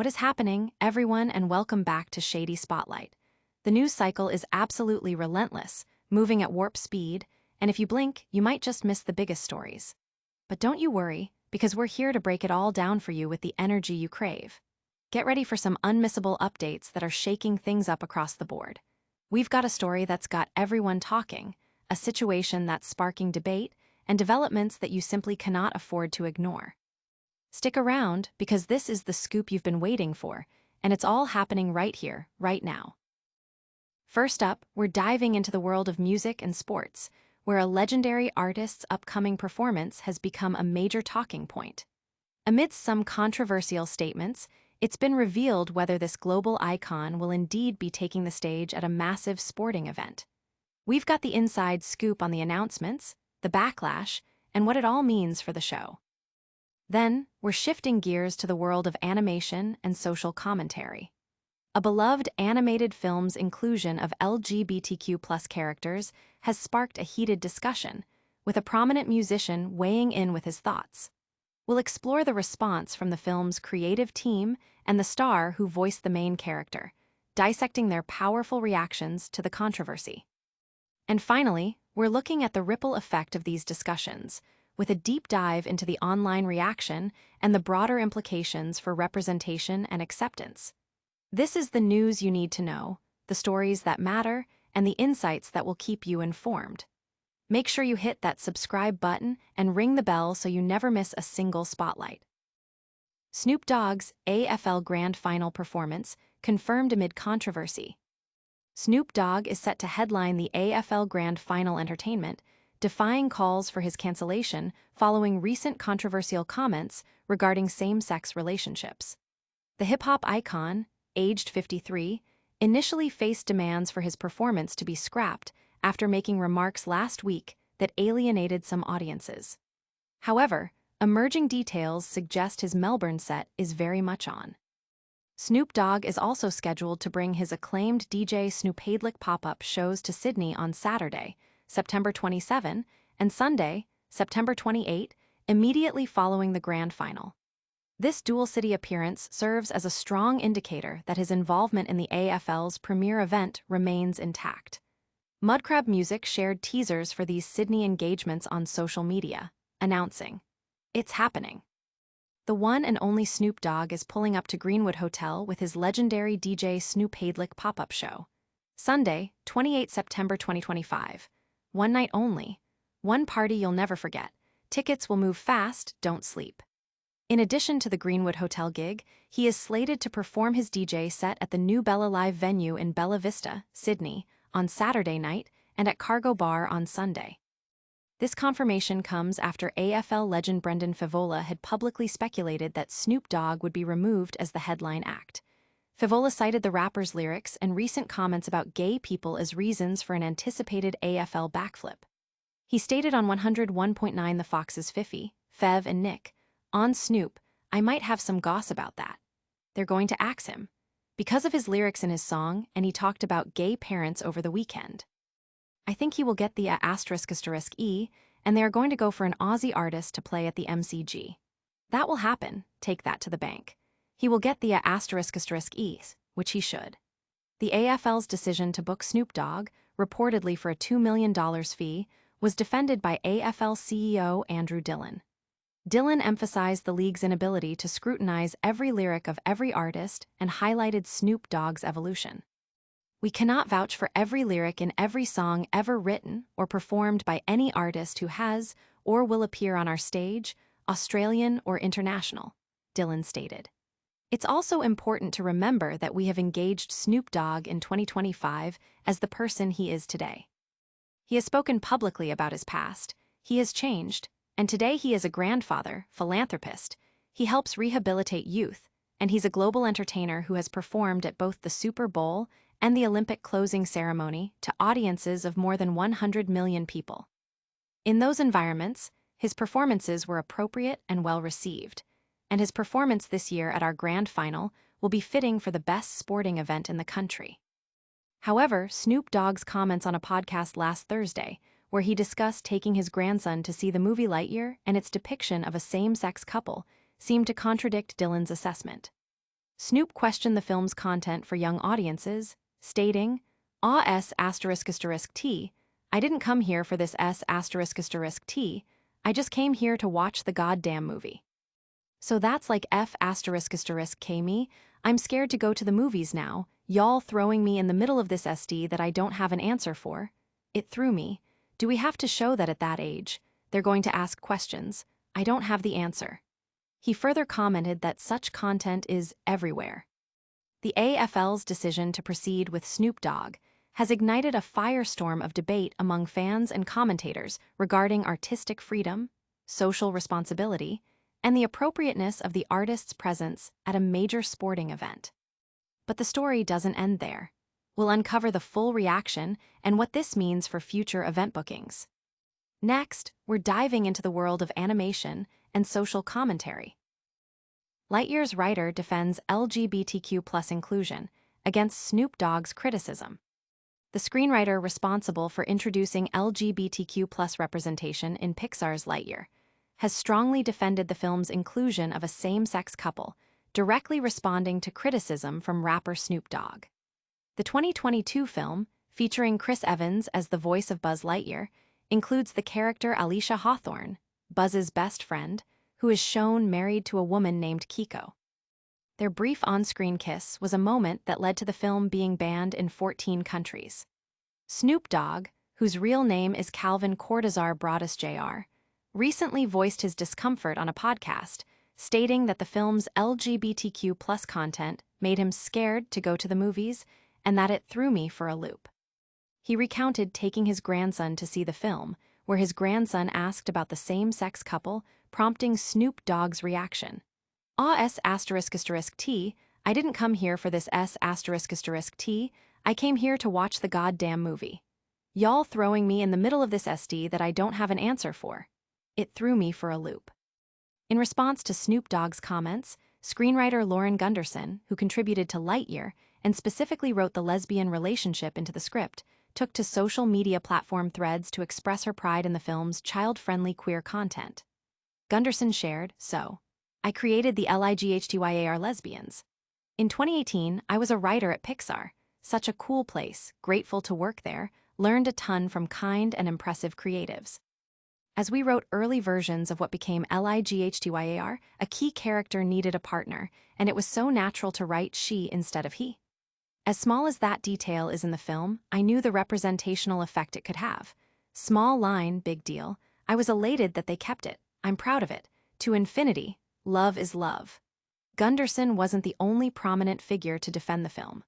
What is happening, everyone, and welcome back to Shady Spotlight. The news cycle is absolutely relentless, moving at warp speed, and if you blink, you might just miss the biggest stories. But don't you worry, because we're here to break it all down for you with the energy you crave. Get ready for some unmissable updates that are shaking things up across the board. We've got a story that's got everyone talking, a situation that's sparking debate, and developments that you simply cannot afford to ignore. Stick around, because this is the scoop you've been waiting for, and it's all happening right here, right now. First up, we're diving into the world of music and sports, where a legendary artist's upcoming performance has become a major talking point. Amidst some controversial statements, it's been revealed whether this global icon will indeed be taking the stage at a massive sporting event. We've got the inside scoop on the announcements, the backlash, and what it all means for the show. Then, we're shifting gears to the world of animation and social commentary. A beloved animated film's inclusion of LGBTQ+ characters has sparked a heated discussion, with a prominent musician weighing in with his thoughts. We'll explore the response from the film's creative team and the star who voiced the main character, dissecting their powerful reactions to the controversy. And finally, we're looking at the ripple effect of these discussions, with a deep dive into the online reaction and the broader implications for representation and acceptance. This is the news you need to know, the stories that matter, and the insights that will keep you informed. Make sure you hit that subscribe button and ring the bell so you never miss a single spotlight. Snoop Dogg's AFL Grand Final performance confirmed amid controversy. Snoop Dogg is set to headline the AFL Grand Final entertainment, defying calls for his cancellation following recent controversial comments regarding same-sex relationships. The hip-hop icon, aged 53, initially faced demands for his performance to be scrapped after making remarks last week that alienated some audiences. However, emerging details suggest his Melbourne set is very much on. Snoop Dogg is also scheduled to bring his acclaimed DJ Snoop pop-up shows to Sydney on Saturday, September 27, and Sunday, September 28, immediately following the grand final. This dual-city appearance serves as a strong indicator that his involvement in the AFL's premier event remains intact. Mudcrab Music shared teasers for these Sydney engagements on social media, announcing, "It's happening." The one and only Snoop Dogg is pulling up to Greenwood Hotel with his legendary DJ Snoop pop-up show. Sunday, 28 September 2025. One night only. One party you'll never forget. Tickets will move fast, don't sleep. In addition to the Greenwood Hotel gig, he is slated to perform his DJ set at the new Bella Live venue in Bella Vista, Sydney, on Saturday night and at Cargo Bar on Sunday. This confirmation comes after AFL legend Brendan Fevola had publicly speculated that Snoop Dogg would be removed as the headline act. Fevola cited the rapper's lyrics and recent comments about gay people as reasons for an anticipated AFL backflip. He stated on 101.9 The Fox's Fifi, Fev and Nick, "On Snoop, I might have some goss about that. They're going to axe him." Because of his lyrics in his song, and he talked about gay parents over the weekend. "I think he will get the **E, and they are going to go for an Aussie artist to play at the MCG. That will happen, take that to the bank. He will get the **E, which he should." The AFL's decision to book Snoop Dogg, reportedly for a $2 million fee, was defended by AFL CEO Andrew Dillon. Dillon emphasized the league's inability to scrutinize every lyric of every artist and highlighted Snoop Dogg's evolution. "We cannot vouch for every lyric in every song ever written or performed by any artist who has or will appear on our stage, Australian or international," Dillon stated. "It's also important to remember that we have engaged Snoop Dogg in 2025 as the person he is today. He has spoken publicly about his past, he has changed, and today he is a grandfather, philanthropist, he helps rehabilitate youth, and he's a global entertainer who has performed at both the Super Bowl and the Olympic closing ceremony to audiences of more than 100 million people. In those environments, his performances were appropriate and well-received, and his performance this year at our grand final will be fitting for the best sporting event in the country." However, Snoop Dogg's comments on a podcast last Thursday, where he discussed taking his grandson to see the movie Lightyear and its depiction of a same-sex couple, seemed to contradict Dillon's assessment. Snoop questioned the film's content for young audiences, stating, "S***T, I didn't come here for this S***T, I just came here to watch the goddamn movie. So that's like F***K me, I'm scared to go to the movies now, y'all throwing me in the middle of this SD that I don't have an answer for. It threw me. Do we have to show that at that age? They're going to ask questions. I don't have the answer." He further commented that such content is everywhere. The AFL's decision to proceed with Snoop Dogg has ignited a firestorm of debate among fans and commentators regarding artistic freedom, social responsibility, and the appropriateness of the artist's presence at a major sporting event. But the story doesn't end there. We'll uncover the full reaction and what this means for future event bookings. Next, we're diving into the world of animation and social commentary. Lightyear's writer defends LGBTQ+ inclusion against Snoop Dogg's criticism. The screenwriter responsible for introducing LGBTQ+ representation in Pixar's Lightyear has strongly defended the film's inclusion of a same-sex couple, directly responding to criticism from rapper Snoop Dogg. The 2022 film, featuring Chris Evans as the voice of Buzz Lightyear, includes the character Alicia Hawthorne, Buzz's best friend, who is shown married to a woman named Kiko. Their brief on-screen kiss was a moment that led to the film being banned in 14 countries. Snoop Dogg, whose real name is Calvin Cortazar Broadus Jr., recently voiced his discomfort on a podcast, stating that the film's LGBTQ+ content made him scared to go to the movies and that it threw me for a loop. He recounted taking his grandson to see the film, where his grandson asked about the same-sex couple, prompting Snoop Dogg's reaction. S***T, I didn't come here for this S***T, I came here to watch the goddamn movie. Y'all throwing me in the middle of this SD that I don't have an answer for. It threw me for a loop. In response to Snoop Dogg's comments, screenwriter Lauren Gunderson, who contributed to Lightyear and specifically wrote the lesbian relationship into the script, took to social media platform Threads to express her pride in the film's child-friendly queer content. Gunderson shared, I created the Lightyear lesbians. In 2018, I was a writer at Pixar. Such a cool place, grateful to work there, learned a ton from kind and impressive creatives. As we wrote early versions of what became Lightyear, a key character needed a partner, and it was so natural to write she instead of he. As small as that detail is in the film, I knew the representational effect it could have. Small line, big deal. I was elated that they kept it. I'm proud of it. To infinity, love is love. Gunderson wasn't the only prominent figure to defend the film.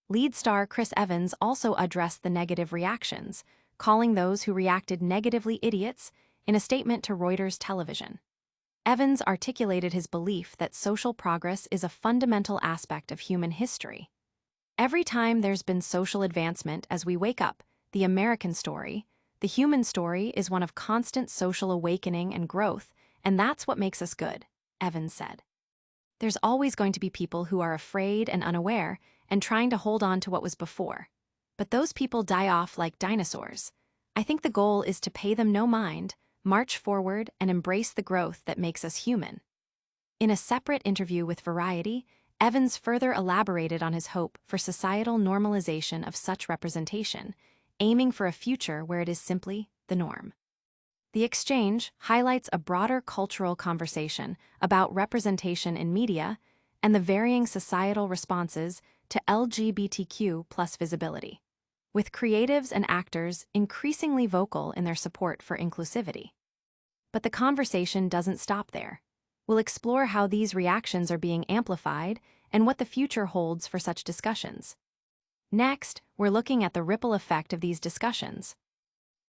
Lead star Chris Evans also addressed the negative reactions, calling those who reacted negatively idiots in a statement to Reuters television. Evans articulated his belief that social progress is a fundamental aspect of human history. Every time there's been social advancement as we wake up, the American story, the human story is one of constant social awakening and growth, and that's what makes us good, Evans said. There's always going to be people who are afraid and unaware and trying to hold on to what was before. But those people die off like dinosaurs. I think the goal is to pay them no mind, march forward, and embrace the growth that makes us human. In a separate interview with Variety, Evans further elaborated on his hope for societal normalization of such representation, aiming for a future where it is simply the norm. The exchange highlights a broader cultural conversation about representation in media and the varying societal responses to LGBTQ+ visibility, with creatives and actors increasingly vocal in their support for inclusivity. But the conversation doesn't stop there. We'll explore how these reactions are being amplified and what the future holds for such discussions. Next, we're looking at the ripple effect of these discussions.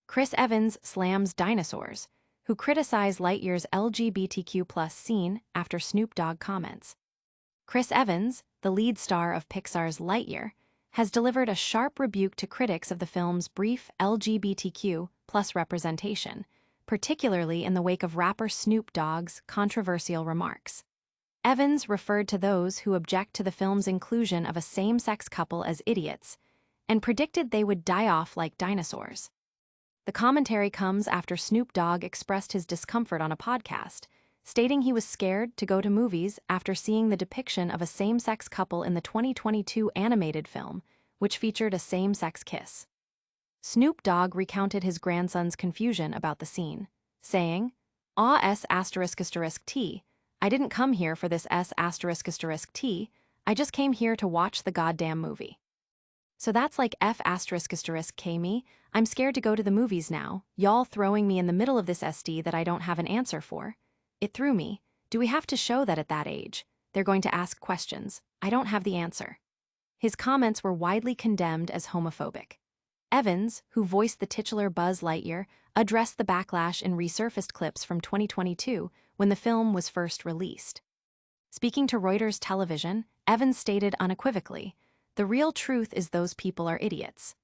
Chris Evans slams dinosaurs, who criticize Lightyear's LGBTQ+ scene after Snoop Dogg comments. Chris Evans, the lead star of Pixar's Lightyear, has delivered a sharp rebuke to critics of the film's brief LGBTQ+ representation, particularly in the wake of rapper Snoop Dogg's controversial remarks. Evans referred to those who object to the film's inclusion of a same-sex couple as idiots and predicted they would die off like dinosaurs. The commentary comes after Snoop Dogg expressed his discomfort on a podcast, stating he was scared to go to movies after seeing the depiction of a same-sex couple in the 2022 animated film, which featured a same-sex kiss. Snoop Dogg recounted his grandson's confusion about the scene, saying, "Aw S***T, I didn't come here for this S***T, I just came here to watch the goddamn movie. So that's like F***K me, I'm scared to go to the movies now, y'all throwing me in the middle of this SD that I don't have an answer for. It threw me. Do we have to show that at that age? They're going to ask questions. I don't have the answer." His comments were widely condemned as homophobic. Evans, who voiced the titular Buzz Lightyear, addressed the backlash in resurfaced clips from 2022 when the film was first released. Speaking to Reuters television, Evans stated unequivocally, "The real truth is those people are idiots."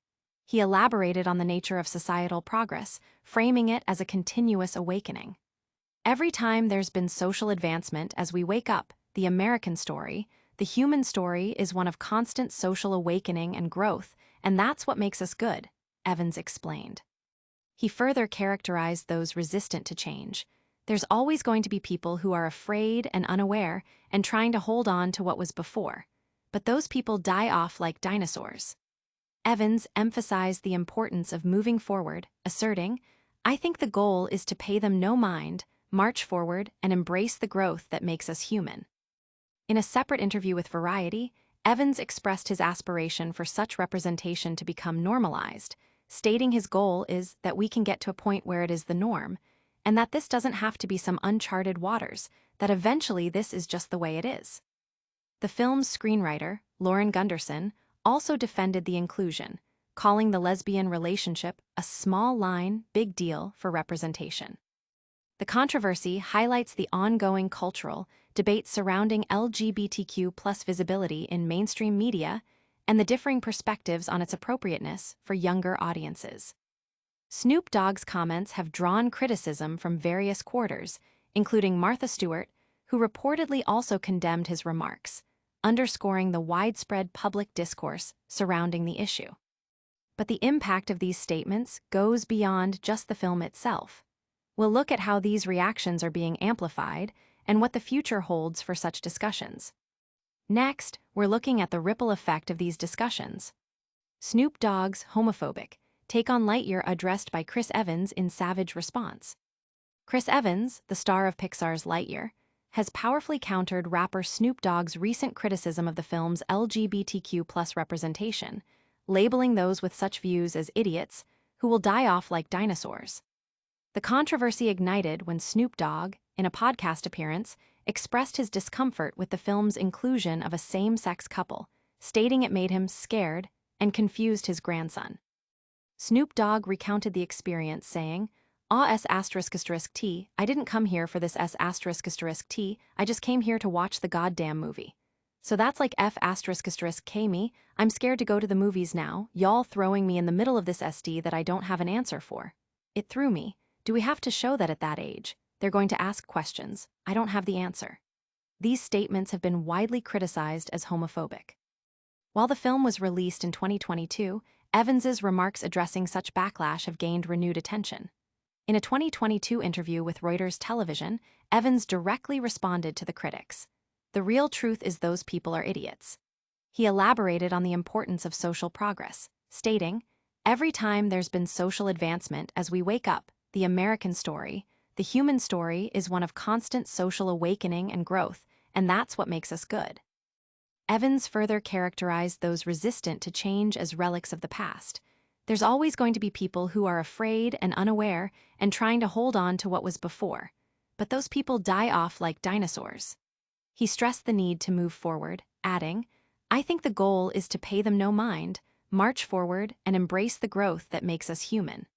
He elaborated on the nature of societal progress, framing it as a continuous awakening. "Every time there's been social advancement as we wake up, the American story, the human story is one of constant social awakening and growth, and that's what makes us good," Evans explained. He further characterized those resistant to change. "There's always going to be people who are afraid and unaware and trying to hold on to what was before. But those people die off like dinosaurs." Evans emphasized the importance of moving forward, asserting, "I think the goal is to pay them no mind, march forward, and embrace the growth that makes us human." In a separate interview with Variety, Evans expressed his aspiration for such representation to become normalized, stating his goal is that we can get to a point where it is the norm, and that this doesn't have to be some uncharted waters, that eventually this is just the way it is. The film's screenwriter, Lauren Gunderson, also defended the inclusion, calling the lesbian relationship a small line, big deal for representation. The controversy highlights the ongoing cultural debate surrounding LGBTQ+ visibility in mainstream media and the differing perspectives on its appropriateness for younger audiences. Snoop Dogg's comments have drawn criticism from various quarters, including Martha Stewart, who reportedly also condemned his remarks, underscoring the widespread public discourse surrounding the issue. But the impact of these statements goes beyond just the film itself. We'll look at how these reactions are being amplified and what the future holds for such discussions. Next, we're looking at the ripple effect of these discussions. Snoop Dogg's homophobic take on Lightyear addressed by Chris Evans in savage response. Chris Evans, the star of Pixar's Lightyear, has powerfully countered rapper Snoop Dogg's recent criticism of the film's LGBTQ+ representation, labeling those with such views as idiots who will die off like dinosaurs. The controversy ignited when Snoop Dogg, in a podcast appearance, expressed his discomfort with the film's inclusion of a same-sex couple, stating it made him scared and confused his grandson. Snoop Dogg recounted the experience, saying, "Aw S***T, I didn't come here for this S***T, I just came here to watch the goddamn movie. So that's like F***K me, I'm scared to go to the movies now, y'all throwing me in the middle of this SD that I don't have an answer for. It threw me. Do we have to show that at that age? They're going to ask questions. I don't have the answer." These statements have been widely criticized as homophobic. While the film was released in 2022, Evans's remarks addressing such backlash have gained renewed attention. In a 2022 interview with Reuters television, Evans directly responded to the critics. "The real truth is those people are idiots." He elaborated on the importance of social progress, stating, "Every time there's been social advancement as we wake up, the American story, the human story is one of constant social awakening and growth, and that's what makes us good." Evans further characterized those resistant to change as relics of the past. "There's always going to be people who are afraid and unaware and trying to hold on to what was before, but those people die off like dinosaurs." He stressed the need to move forward, adding, "I think the goal is to pay them no mind, march forward, and embrace the growth that makes us human."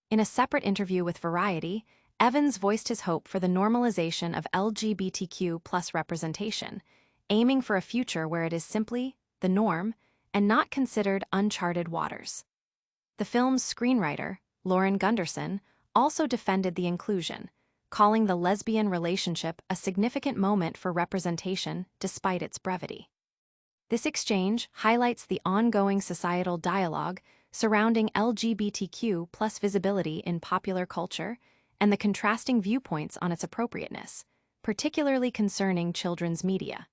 In a separate interview with Variety, Evans voiced his hope for the normalization of LGBTQ+ representation, aiming for a future where it is simply the norm and not considered uncharted waters. The film's screenwriter, Lauren Gunderson, also defended the inclusion, calling the lesbian relationship a significant moment for representation despite its brevity. This exchange highlights the ongoing societal dialogue surrounding LGBTQ+ visibility in popular culture and the contrasting viewpoints on its appropriateness, particularly concerning children's media.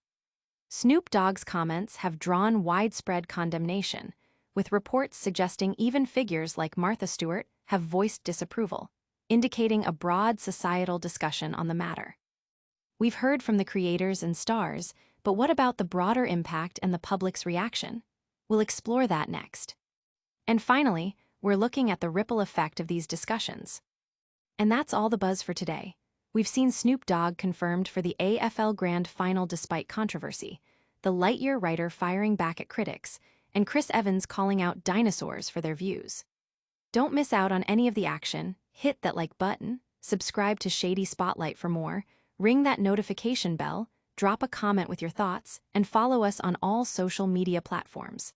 Snoop Dogg's comments have drawn widespread condemnation, with reports suggesting even figures like Martha Stewart have voiced disapproval, indicating a broad societal discussion on the matter. We've heard from the creators and stars, but what about the broader impact and the public's reaction? We'll explore that next. And finally, we're looking at the ripple effect of these discussions. And that's all the buzz for today. We've seen Snoop Dogg confirmed for the AFL Grand Final despite controversy, the Lightyear writer firing back at critics, and Chris Evans calling out dinosaurs for their views. Don't miss out on any of the action. Hit that like button, subscribe to Shady Spotlight for more, ring that notification bell, drop a comment with your thoughts, and follow us on all social media platforms.